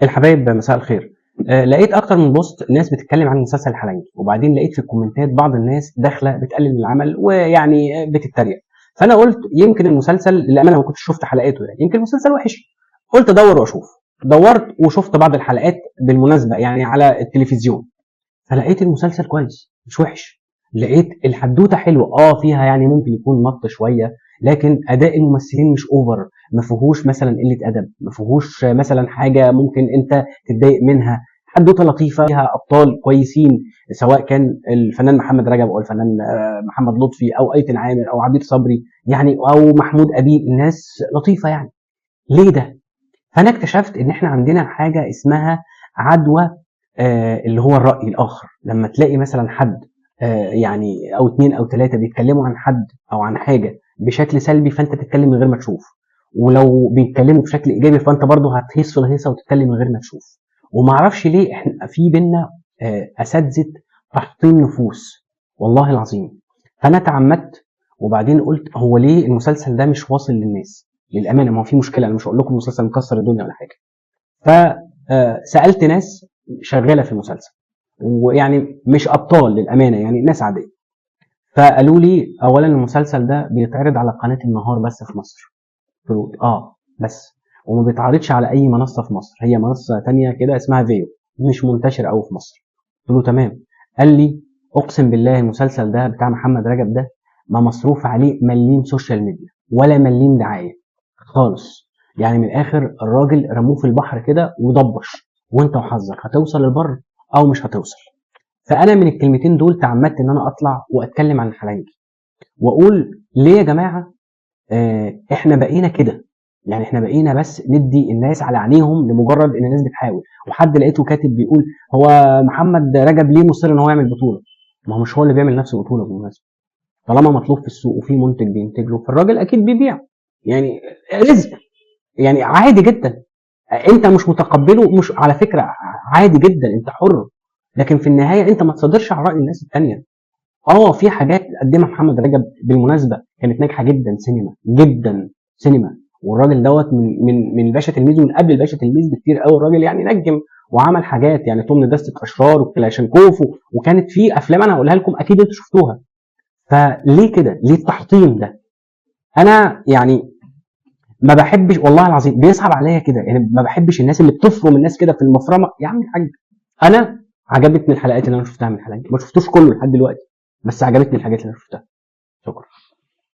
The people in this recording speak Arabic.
الحبايب مساء الخير. لقيت اكتر من بوست ناس بتتكلم عن مسلسل الحلنجي، وبعدين لقيت في الكومنتات بعض الناس داخله بتقلل من العمل ويعني بتتريق. فانا قلت يمكن المسلسل، للامانه ما كنتش شفت حلقاته، يعني يمكن المسلسل وحش. قلت ادور واشوف. دورت وشفت بعض الحلقات بالمناسبه يعني على التلفزيون، فلقيت المسلسل كويس مش وحش. لقيت الحدوته حلوه، فيها يعني ممكن يكون مط شويه، لكن اداء الممثلين مش اوفر، ما فيهوش مثلا قله ادب، ما فيهوش مثلا حاجه ممكن انت تتضايق منها. حدوته لطيفه فيها ابطال كويسين، سواء كان الفنان محمد رجب او الفنان محمد لطفي او ايتن عامر او عبير صبري يعني، او محمود ابيب. الناس لطيفه يعني. ليه ده؟ فانا اكتشفت ان احنا عندنا حاجه اسمها عدوى، اللي هو الراي الاخر. لما تلاقي مثلا حد يعني او اتنين او تلاته بيتكلموا عن حد او عن حاجه بشكل سلبي، فانت تتكلم من غير ما تشوف. ولو بيتكلموا بشكل ايجابي فانت برضه هتهيص في الهيصه وتتكلم من غير ما تشوف. وما اعرفش ليه احنا في بينا اساتذه تحطيم نفوس، والله العظيم. فانا تعمدت، وبعدين قلت هو ليه المسلسل ده مش واصل للناس؟ للامانه ما هو في مشكله، انا مش هقول لكم مسلسل مكسر الدنيا ولا حاجه. فسالت ناس شغاله في المسلسل، ويعني مش ابطال للامانه، يعني ناس عاديه. فقالوا لي اولا المسلسل ده بيتعرض على قناه النهار بس في مصر. قلت له بس، وما بيتعرضش على اي منصه في مصر، هي منصه تانية كده اسمها فيو، مش منتشر قوي في مصر. قلت له تمام. قال لي اقسم بالله المسلسل ده بتاع محمد رجب ده ما مصروف عليه مليم سوشيال ميديا ولا مليم دعايه خالص. يعني من الاخر الراجل رموه في البحر كده وضبش، وانت وحظك هتوصل البر او مش هتوصل. فانا من الكلمتين دول تعمدت ان انا اطلع واتكلم عن الحلنجي، واقول ليه يا جماعه احنا بقينا كده. يعني احنا بقينا بس ندي الناس على عينيهم لمجرد ان الناس بتحاول. وحد لقيته كاتب بيقول هو محمد رجب ليه مصر ان هو يعمل بطوله؟ ما هو مش هو اللي بيعمل نفسه بطوله بالمناسبه. طالما مطلوب في السوق وفي منتج بينتج له، فالراجل اكيد بيبيع. يعني رزق، يعني عادي جدا. انت مش متقبله، مش على فكره، عادي جدا، انت حر. لكن في النهايه انت ما تصدرش على راي الناس التانيه. في حاجات قدمها محمد رجب بالمناسبه كانت ناجحه جدا سينما، جدا سينما. والراجل دوت من الباشا تلميذ، ومن قبل الباشا تلميذ بكتير قوي. الراجل يعني نجم وعمل حاجات، يعني توم دستة اشرار وكلاشينكوف، وكانت في افلام انا هقولها لكم اكيد انتوا شفتوها. فليه كده؟ ليه التحطيم ده؟ انا يعني ما بحبش، والله العظيم بيصعب عليا كده، يعني ما بحبش الناس اللي بتفرم الناس كده في المفرمه. يا عم الحاج، انا عجبتني الحلقات اللي انا شفتها من الحلقات، ما شفتوش كله لحد دلوقتي، بس عجبتني الحاجات اللي انا شفتها. شكرا.